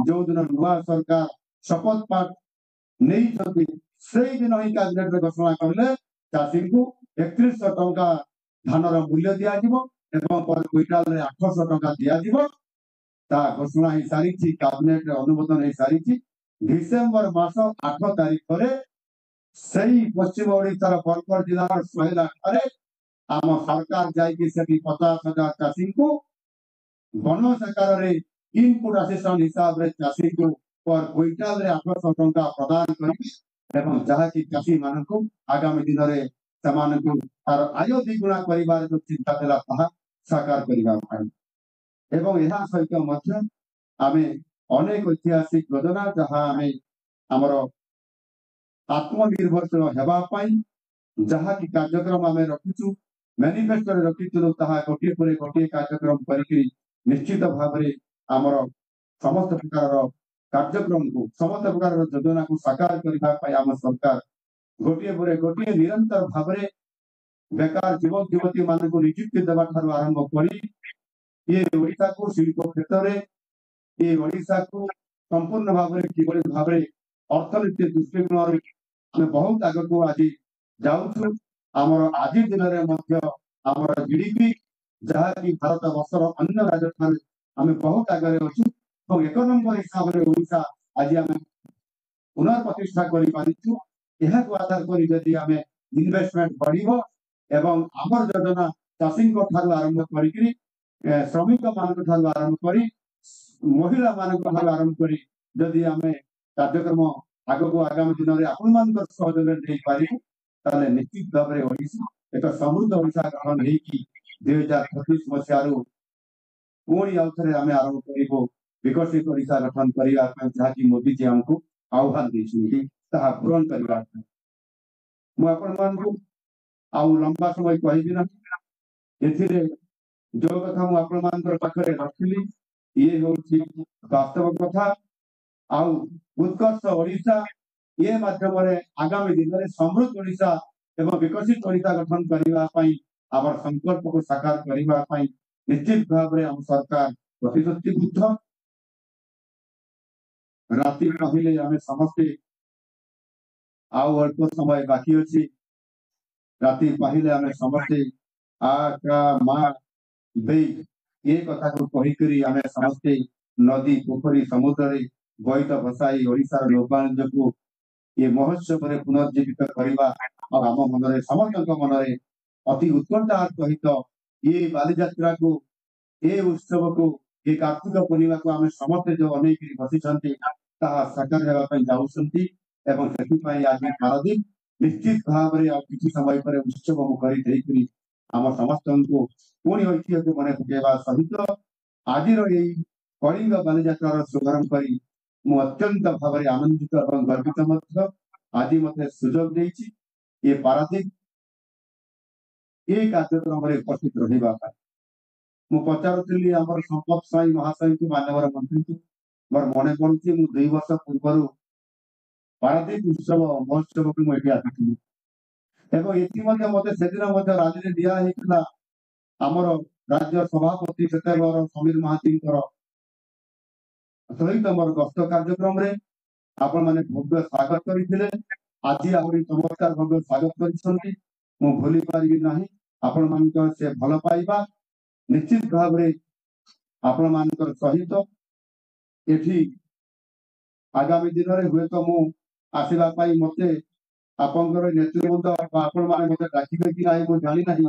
जो दिन नुआ सरकार शपथ पाठ नहीं छथि सेई दिन ही कैबिनेट रे घोषणा करले चाषी को 3100 टंका धानर मूल्य दिया जिवो एवं पर क्विंटाल रे 800 टंका दिया जिवो ता घोषणा ही सारी थी कैबिनेट रे अनुमोदन ही सारी थी डिसेंबर मास 8 तारीख रे सेई पश्चिम ओडिसा बरगढ़ जिला सहेला ठारे आम सरकार जाइए 50,000 चाषी को बोनस आकार रे इनपुट असिस्टेंट हिसाब रे चाषी को पर क्विंटाल रे 800 टंका प्रदान करी एवं जहाँ की चाषी मान को आगामी दिन में समान को तार आय द्विगुणा करिबार जो चिंता देला ताहा साकार करिबा पाई एवं यह सहित मध्य आमे अनेक ऐतिहासिक योजना जहाँ आमे हमर आत्मनिर्भरशील हेबा पाई जहाँ की कार्यक्रम आमे रखिछु मैनिफेस्टो रे रखिछु ताहा गोटे पर गोटे कार्यक्रम करिकरी निश्चित भाव में आमर समस्त प्रकार कार्यक्रम को समस्त प्रकार योजना को साकार करने आम सरकार गोटे पर गोटे निरंतर भाव में बेकार युवक युवती मान को नियुक्ति देवा आरंभ कर ये ओडिशा को शिल्प क्षेत्र में ये ओडिशा को संपूर्ण भाव में किभଳି भाव में ଅର୍ଥନୀତି ଦୃଷ୍ଟିକୋଣରୁ ଆମେ ବହୁତ ଆଗକୁ ଆଜି ଯାଉଛୁ। ଆମର ଆଜି ଦିନରେ ମଧ୍ୟ ଆମର ଜିଡିପି ଯାହାକି ଭାରତ ବର୍ଷର ଅନ୍ୟ ରାଜ୍ୟ ଠାରୁ ଆମେ ବହୁତ ଆଗରେ ଅଛୁ ଏବଂ 1 ନମ୍ବର ହିସାବରେ ଓଡ଼ିଶା ଆଜି ଆମେ ପୁନଃପ୍ରତିଷ୍ଠା କରିପାରିଛୁ। ଏହାକୁ ଆଧାର କରି ଯଦି ଆମେ ଇନଭେଷ୍ଟମେଣ୍ଟ ବଢିବ ଏବଂ ଆମର ଯୋଜନା ଚାଷୀଙ୍କ ଠାରୁ ଆରମ୍ଭ କରିକି ଶ୍ରମିକ ମାନଙ୍କ ଠାରୁ ଆରମ୍ଭ କରି ମହିଳା ମାନଙ୍କ ଠାରୁ ଆରମ୍ଭ କରି ଯଦି ଆମେ କାର୍ଯ୍ୟକ୍ରମ ଆଗକୁ ଆଗାମୀ ଦିନରେ ଆପଣମାନଙ୍କ ସହଯୋଗରେ ଦେଇପାରିବୁ ତାହେଲେ ନିଶ୍ଚିତ ଭାବରେ ଓଡ଼ିଶା ଏକ ସମୃଦ୍ଧ ଓଡ଼ିଶା ଗଠନ ହେଇକି 2036 ମସିହାରୁ ପୁଣି ଆଉଥରେ ଆମେ ଆରମ୍ଭ କରିବୁ ବିକଶିତ ଓଡ଼ିଶା ଗଠନ କରିବା ପାଇଁ ଯାହାକି ମୋଦିଜୀ ଆମକୁ ଆହ୍ୱାନ ଦେଇଛନ୍ତି ତାହା ପୂରଣ କରିବା ପାଇଁ। ମୁଁ ଆପଣମାନଙ୍କୁ ଆଉ ଲମ୍ବା ସମୟ କହିବି ନାହିଁ। ଏଥିରେ ଯୋଉ କଥା ମୁଁ ଆପଣମାନଙ୍କର ପାଖରେ ରଖିଲି ଇଏ ହେଉଛି ବାସ୍ତବ କଥା। ଆଉ ଉତ୍କର୍ଷ ଓଡ଼ିଶା ଏ ମାଧ୍ୟମରେ ଆଗାମୀ ଦିନରେ ସମୃଦ୍ଧ ଓଡ଼ିଶା ଏବଂ ବିକଶିତ ଓଡ଼ିଶା ଗଠନ କରିବା ପାଇଁ ଆମର ସଂକଳ୍ପକୁ ସାକାର କରିବା ପାଇଁ ନିଶ୍ଚିତ ଭାବରେ ଆମ ସରକାର ପ୍ରତିଶ୍ରୁତିବଦ୍ଧ। ରାତି କହିଲେ ଆମେ ସମସ୍ତେ ଆଉ ଅଳ୍ପ ସମୟ ବାକି ଅଛି। ରାତି ପାହିଲେ ଆମେ ସମସ୍ତେ ଆ କା ମା ଦେଇ ଏ କଥାକୁ କହିକରି ଆମେ ସମସ୍ତେ ନଦୀ ପୋଖରୀ ସମୁଦ୍ରରେ ବୋଇତ ଭସାଇ ଓଡ଼ିଶାର ନୌବାଣିଜ୍ୟକୁ ଏ ମହୋତ୍ସବରେ ପୁନର୍ଜୀବିତ କରିବା ଆଉ ଆମ ମନରେ ସମସ୍ତଙ୍କ ମନରେ ଅତି ଉତ୍କଣ୍ଠାର ସହିତ ଏ ବାଲିଯାତ୍ରାକୁ ଏ ଉତ୍ସବକୁ ଏ କାର୍ତ୍ତିକ ପୂର୍ଣ୍ଣିମାକୁ ଆମେ ସମସ୍ତେ ଯୋଉ ଅନେଇକିରି ବସିଛନ୍ତି ତାହା ସାକାର ହେବା ପାଇଁ ଯାଉଛନ୍ତି ଏବଂ ସେଥିପାଇଁ ଆଜି ପାରାଦୀପ ନିଶ୍ଚିତ ଭାବରେ ଆଉ କିଛି ସମୟ ପରେ ଉତ୍ସବ ମୁଖରୀ ଦେଇକରି ଆମ ସମସ୍ତଙ୍କୁ ପୁଣି ଐତିହ୍ୟକୁ ମନେ ପକାଇବା ସହିତ ଆଜିର ଏଇ କଳିଙ୍ଗ ବାଲିଯାତ୍ରାର ଶୁଭାରମ୍ଭ କରି ମୁଁ ଅତ୍ୟନ୍ତ ଭାବରେ ଆନନ୍ଦିତ ଏବଂ ଗର୍ବିତ ମଧ୍ୟ। ଆଜି ମୋତେ ସୁଯୋଗ ଦେଇଛି ଏ ପାରାଦୀପ ଏ କାର୍ଯ୍ୟକ୍ରମରେ ଉପସ୍ଥିତ ରହିବା ପାଇଁ। ମୁଁ ପଚାରୁଥିଲି ଆମର ସମ୍ପଦ ସ୍ୱାଇଁ ମହାଶୟଙ୍କୁ ମାନ୍ୟବର ମନ୍ତ୍ରୀଙ୍କୁ ମୋର ମନେ ପଡୁଛି ମୁଁ 2 ବର୍ଷ ପୂର୍ବରୁ ପାରାଦୀପ ଉତ୍ସବ ମହୋତ୍ସବକୁ ମୁଁ ଏଠି ଆସିଥିଲି ଏବଂ ଏଠି ମଧ୍ୟ ମୋତେ ସେଦିନ ମଧ୍ୟ ରାଲିରେ ଦିଆ ହେଇଥିଲା ଆମର ରାଜ୍ୟ ସଭାପତି ସେତେବେଳର ସମୀର ମହାନ୍ତିଙ୍କର ସହିତ ମୋର ଗସ୍ତ କାର୍ଯ୍ୟକ୍ରମରେ ଆପଣମାନେ ଭବ୍ୟ ସ୍ୱାଗତ କରିଥିଲେ। ଆଜି ଆହୁରି ଚମତ୍କାର ଭାବେ ସ୍ୱାଗତ କରିଛନ୍ତି। ମୁଁ ଭୁଲି ପାରିବି ନାହିଁ ଆପଣମାନଙ୍କର ସେ ଭଲ ପାଇବା ନିଶ୍ଚିତ ଭାବରେ ଆପଣମାନଙ୍କର ସହିତ ଏଠି ଆଗାମୀ ଦିନରେ ହୁଏତ ମୁଁ ଆସିବା ପାଇଁ ମୋତେ ଆପଣଙ୍କର ନେତୃବୃନ୍ଦ ବା ଆପଣମାନେ ମୋତେ ଡାକିବେ କି ନାହିଁ ମୁଁ ଜାଣି ନାହିଁ,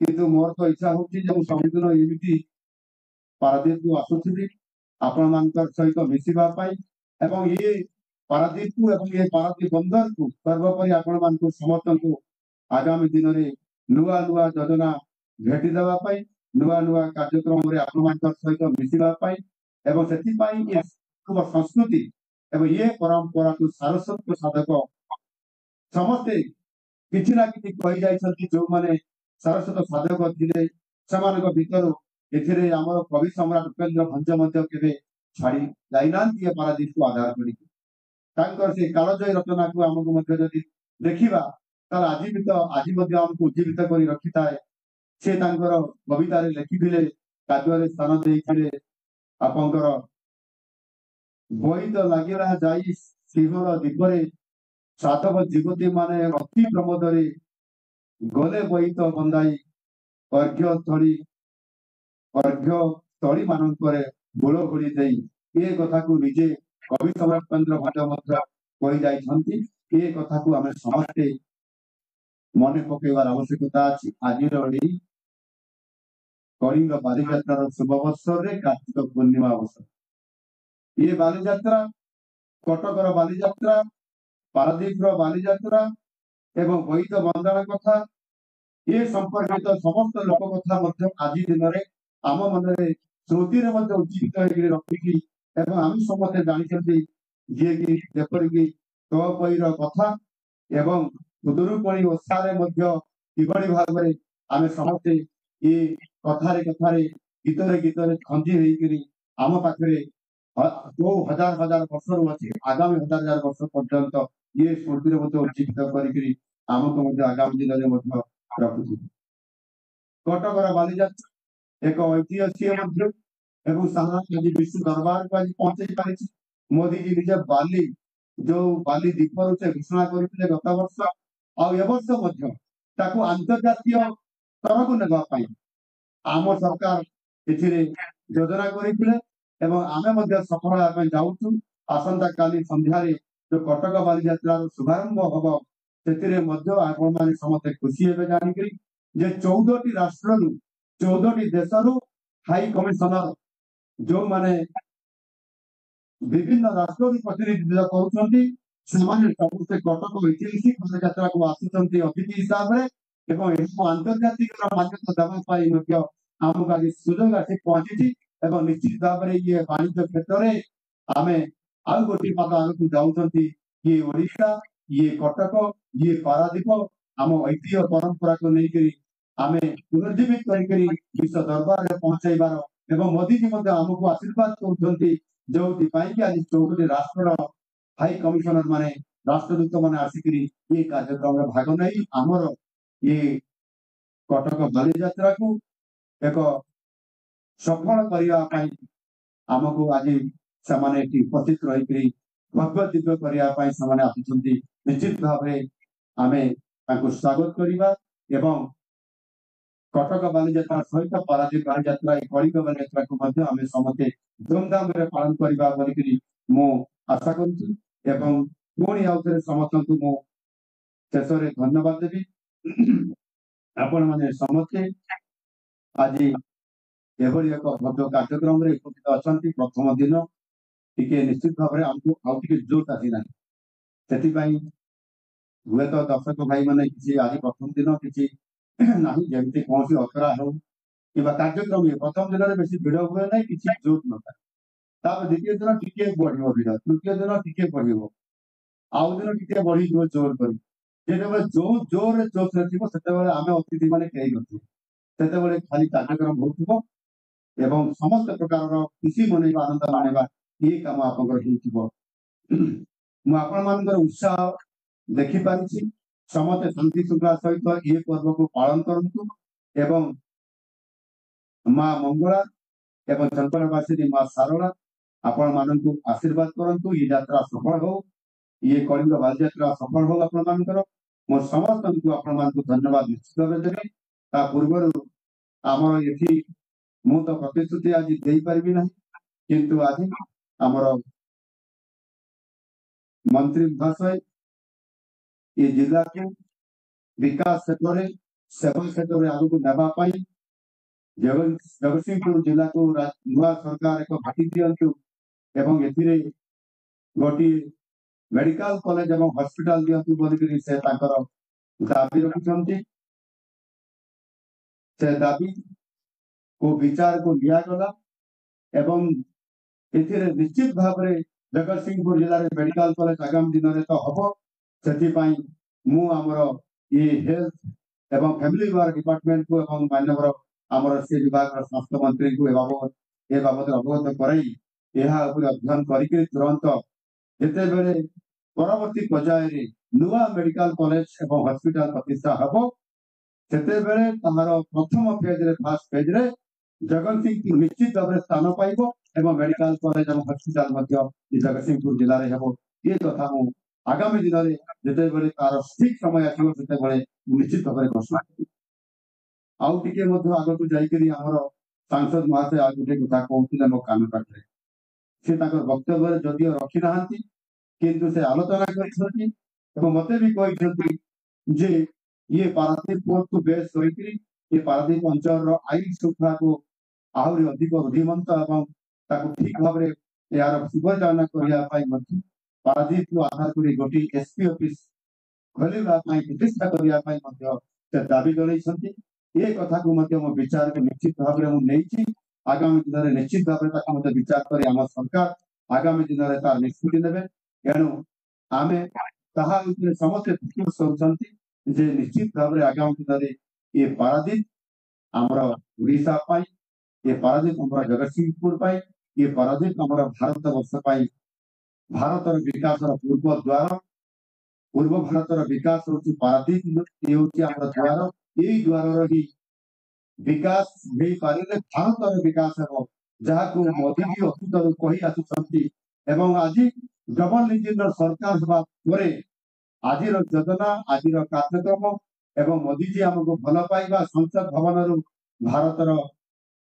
କିନ୍ତୁ ମୋର ତ ଇଚ୍ଛା ହଉଛି ଯେ ମୁଁ ସବୁଦିନ ଏମିତି ପାରାଦୀପକୁ ଆସୁଥିଲି ଆପଣମାନଙ୍କର ସହିତ ମିଶିବା ପାଇଁ ଏବଂ ଏ ପାରାଦୀପକୁ ଏବଂ ଏ ପାରାଦୀପ ବନ୍ଦରକୁ ସର୍ବୋପରି ଆପଣମାନଙ୍କୁ ସମସ୍ତଙ୍କୁ ଆଗାମୀ ଦିନରେ ନୂଆ ନୂଆ ଯୋଜନା ଭେଟି ଦେବା ପାଇଁ ନୂଆ ନୂଆ କାର୍ଯ୍ୟକ୍ରମରେ ଆପଣମାନଙ୍କ ସହିତ ମିଶିବା ପାଇଁ ଏବଂ ସେଥିପାଇଁ ଏ ସଂସ୍କୃତି ଏବଂ ଏ ପରମ୍ପରାକୁ ସାରସ୍ୱତ ସାଧକ ସମସ୍ତେ କିଛି ନା କିଛି କହିଯାଇଛନ୍ତି। ଯୋଉମାନେ ସାରସ୍ୱତ ସାଧକ ଥିଲେ ସେମାନଙ୍କ ଭିତରୁ ଏଥିରେ ଆମର କବି ସମ୍ରାଟ ଉପେନ୍ଦ୍ର ଭଞ୍ଜ ମଧ୍ୟ କେବେ ଛାଡ଼ି ଯାଇନାହାନ୍ତି ଏ ପାରାଦୀପକୁ ଆଧାର କରିକି। ତାଙ୍କର ସେ କାଳଜୟୀ ରଚନାକୁ ଆମକୁ ମଧ୍ୟ ଯଦି ଦେଖିବା ତାହେଲେ ଆଜି ମଧ୍ୟ ଆମକୁ ଉଜ୍ଜୀବିତ କରି ରଖିଥାଏ। ସେ ତାଙ୍କର କବିତାରେ ଲେଖିଥିଲେ କାବ୍ୟରେ ସ୍ଥାନ ଦେଇଥିଲେ ଆପଣଙ୍କର ବୋଇତ ଲାଗିଲା ଯାଇ ସିଂହର ଦ୍ୱୀପରେ ସାଧବ ଯୁବତୀ ମାନେ ଅତି ପ୍ରମୋଦରେ ଗଲେ ବୋଇତ ବନ୍ଦାଇ ଅର୍ଘ୍ୟସ୍ଥଳୀ ମାନଙ୍କରେ ଗୋଳ ଘୋଳି ଦେଇ ଏ କଥାକୁ ନିଜେ କବି ସମ୍ରାଟ ଉପେନ୍ଦ୍ର ଭଞ୍ଜ ମଧ୍ୟ କହିଯାଇଛନ୍ତି। ଏ କଥାକୁ ଆମେ ସମସ୍ତେ ମନେ ପକେଇବାର ଆବଶ୍ୟକତା ଅଛି। ଆଜିର ଏଇ କଳିଙ୍ଗ ବାଲିଯାତ୍ରାର ଶୁଭ ଅବସରରେ କାର୍ତ୍ତିକ ପୂର୍ଣ୍ଣିମା ଅବସର ଏ ବାଲିଯାତ୍ରା କଟକର ବାଲିଯାତ୍ରା ପାରାଦୀପର ବାଲିଯାତ୍ରା ଏବଂ ବୋଇତ ବନ୍ଦାଣ କଥା ଏ ସମ୍ପର୍କିତ ସମସ୍ତ ଲୋକ କଥା ମଧ୍ୟ ଆଜି ଦିନରେ ଆମ ମନରେ ସ୍ମୃତିରେ ମଧ୍ୟ ଉଜ୍ଜୀବିତ ହେଇକି ରଖିକି ଏବଂ ଆମେ ସମସ୍ତେ ଜାଣିଛନ୍ତି ଯିଏକି ଯେପରିକି ତୋ ପଇର କଥା ଏବଂ ଖୁଦୁରୁକୁଣୀ ଓଷାରେ ମଧ୍ୟ କିଭଳି ଭାବରେ ଆମେ ସମସ୍ତେ ଏ କଥାରେ ଗୀତରେ ଖଞ୍ଜି ହେଇକିରି ଆମ ପାଖରେ ଯୋଉ ହଜାର ହଜାର ବର୍ଷରୁ ଅଛି ଆଗାମୀ ହଜାର ବର୍ଷ ପର୍ଯ୍ୟନ୍ତ ଇଏ ସ୍ମୃତିରେ ମଧ୍ୟ ଉଜ୍ଜୀବିତ କରିକିରି ଆମକୁ ମଧ୍ୟ ଆଗାମୀ ଦିନରେ ମଧ୍ୟ ରଖୁଛି। କଟକର ବାଲିଯାତ୍ରା ଏକ ଐତିହ୍ୟ ସିଏ ମଧ୍ୟ ଏବଂ ସାରା ଆଜି ବିଶ୍ୱ ଦରବାରକୁ ଆଜି ପହଞ୍ଚେଇ ପାରିଛି। ମୋଦିଜୀ ନିଜେ ବାଲି जो बाली द्वीपर से घोषणा करते गत वर्ष आवर्ष अंतर्जातीय स्तर को नापी आम सरकार योजना करते आम सफल जाऊँ आसंता काली संध्यारे जो कटक बाली यात्रार शुभारंभ हम से समस्त खुशी हे जानिक जे 14 राष्ट्र 14 देश हाई कमिशनर जो माने विभिन्न राष्ट्र प्रतिनिधित्व करुँच समस्ते कटक ऐतिहासिक बाली यात्रा को आसुंच अतिथि हिसाब से आंतर्जातिक मान्यता देवाई आमको आज सुजोग आसी पहुंची निश्चित भाव में ये वाणिज्य क्षेत्र में आम आउ गोटे पाद आग को जाऊँ ये ओडिशा ये कटक ये पारादीप आम ऐतिह्य परंपरा को लेकर आम पुनर्जीवित कर विश्व दरबार में पहुंचाइबार एवं मोदी जी आमको आशीर्वाद कर जो आज 14 राष्ट्र हाई कमिशनर माने राष्ट्रदूत मैंने आसिक ये कार्यक्रम में भाग नहीं आमर ये कटक बाली यात्रा को एक सफल करने आमको आज से उपस्थित रही भव्य दिव्य करने आसुँच निश्चित भाव आम स्वागत करवा एवं कटक बाली यात्रा सहित पारादीप बाली यात्रा कलिंग बाली यात्रा को आम समस्ते धूमधाम पालन करवा मु आशा करूँ पुणी आउ थे समस्त को शेष में धन्यवाद देवी आपण मैंने समस्ते आज एभली एक भव्य कार्यक्रम में उपस्थित अच्छा प्रथम दिन टी निश्चित भाव में आमको आउ जोश आसीना से हुए तो दर्शक भाई मैंने किसी आज प्रथम दिन किसी ना जमी कौन सी अखरा हो कि कार्यक्रम प्रथम दिन में बेसी भिड़ हुए ना किसी जोश न था द्वितीय दिन टी बढ़ भिड़ तृतीय दिन टी बढ़ आउ दिन टी बढ़ी जोर कर जो जोर जोश थी आम अतिथि मैंने कई नए खाली कार्यक्रम हो समस्त प्रकार खुशी मनवा आनंद मानवा ये कम आप उत्साह देखिपारी समस्त शांति श्रृंखला सहित ये पर्व को पालन करूँ एवं माँ मंगला एवं चंपलवासी माँ सारला आपण मान आशीर्वाद करूँ ये यात्रा सफल हो ये कलिंग बाली यात्रा सफल हो आप मो समस्त को आपण धन्यवाद निश्चित भाव देवी पूर्व आमर ये मु तो प्रतिश्रुति आज दे पारि ना किंतु आज आमर मंत्री महाशय ये जिला को विकास क्षेत्र में सेवा क्षेत्र में आगे नापी जगतसिंहपुर जिला को नुआ सरकार एक भाटी दिंतु गोटे मेडिकल कॉलेज और हॉस्पिटल दिंतु बोलिक से दाबी रखिंट से दाबी को विचार को लिया गला एवं निश्चित भाव में जगतसिंहपुर जिले में मेडिकल कॉलेज आगामी दिन में तो हम से आमर ये हेल्थ एवं फैमिली वेलफेयर डिपार्टमेंट को एवं माननीय आमर से विभाग स्वास्थ्य मंत्री को ए बाबद अवगत कराई अध्ययन कर तुरंत जिते बेले परवर्ती पर्याय नुआ मेडिकल कॉलेज एवं हॉस्पिटल प्रतिष्ठा हम से प्रथम फेज फास्ट फेज जगतसिंहपुर निश्चित भाव स्थान पाइब एवं मेडिकल कॉलेज और हॉस्पिटल जगतसिंहपुर जिले में हम ये कथा मु आगामी दिन में जिते बड़े तार ठीक समय आसो से निश्चित भाव घोषणा करी आउ टे आग को जाकर आमर सांसद महाशय आज गोटे कथा कहते मो कान पाखे से वक्तव्य जदिव रखी ना किंतु से आलोचना कर मत भी कहते जे ये पारादीप पोर्ट को बेस कर पारादीप अंचल आईन श्रृंखला को आहरी अधिक रुधिमंत और ठीक भाव में यार सुपरिचालना करने पारादीप को आधार कर गोटे एसपी ऑफिस खोलने प्रतिष्ठा करने दाबी जन ये कथा को विचार को निश्चित भाव में मुझे आगामी दिन में निश्चित भाव में विचार कर आम सरकार आगामी दिन में तार निष्पत्ति ने एणु आम समस्त फोकस कर निश्चित भाव में आगामी दिन में ये पारादीप आमर ओडिशा ये पारादीप आमर जगतसिंहपुर ये पारादीप आमर भारत वर्ष भारत विकास पूर्व द्वार पूर्व भारत विकास हूँ पारादीप ये हूँ द्वार यही द्वार ही विकास नहीं पारे भारत विकास हम जहाँ को मोदी जी अतीत कही आसुंच आज डबल इंजिन सरकार हवा परे आजिर योजना आजिर कार्यक्रम एवं मोदी जी आमको भल पाइबा संसद भवन भारतर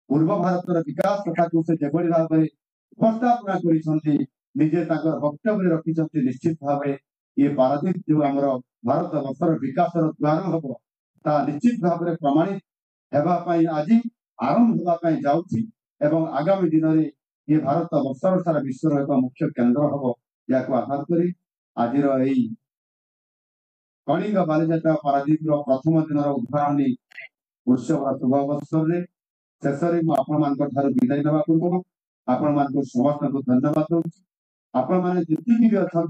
पूर्व भारतर विकास कथा को से जेभली भाव में उपस्थापना करिसेंती निजे ताकर वक्तव्य रखिसेंती निश्चित भाव ये पारादीप जो आमर भारत वर्षर विकास द्वार हम ता निश्चित भाव में प्रमाणित हेबा पई आज आरंभ होगा पई जाउछि एवं आगामी दिन में ये भारत वर्षर सारा विश्वर एक मुख्य केंद्र हम या आधार करी आजिर एई कलिंग बालीजात्रा पारादीप प्रथम दिन उद्घाटनी उत्सव शुभ अवसर में शेष में आपण विदाय ना पूर्व आपण समस्त को धन्यवाद दूसरी आपण मैंने जी भी अच्छा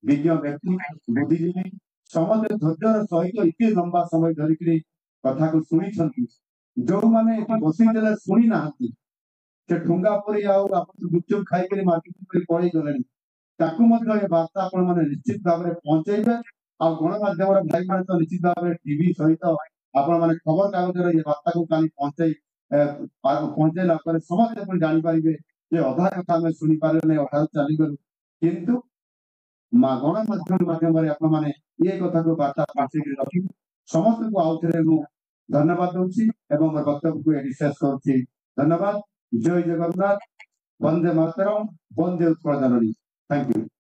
विज्ञ व्यक्ति बुद्धिजीवी समस्त धैर्यर सहित इतने लंबा समय धरिक कथा को शुणी जो मैंने बसई शुणी ना से ठुंगा परी गुपचुप खाई मार्केट पड़े गले वार्ता आपण मैंने निश्चित भाव में पहुंचे आ गणमाध्यम भाई मैंने तो निश्चित भाव में टीवी सहित आपण मैंने खबर कागज ये वार्ता को काली पहुंचेला समस्त जापारे अधा कथा आम शुणी पारे अधा चलीगलु किंतु गणमाध्यम माध्यम ये कथा को वार्ता पहुंचे रखी समस्त को आउ थे धन्यवाद दूसरी वक्तव्य को ये शेष कर धन्यवाद जय जगन्नाथ वंदे मातरम वंदे उत्कल जननी थैंक यू।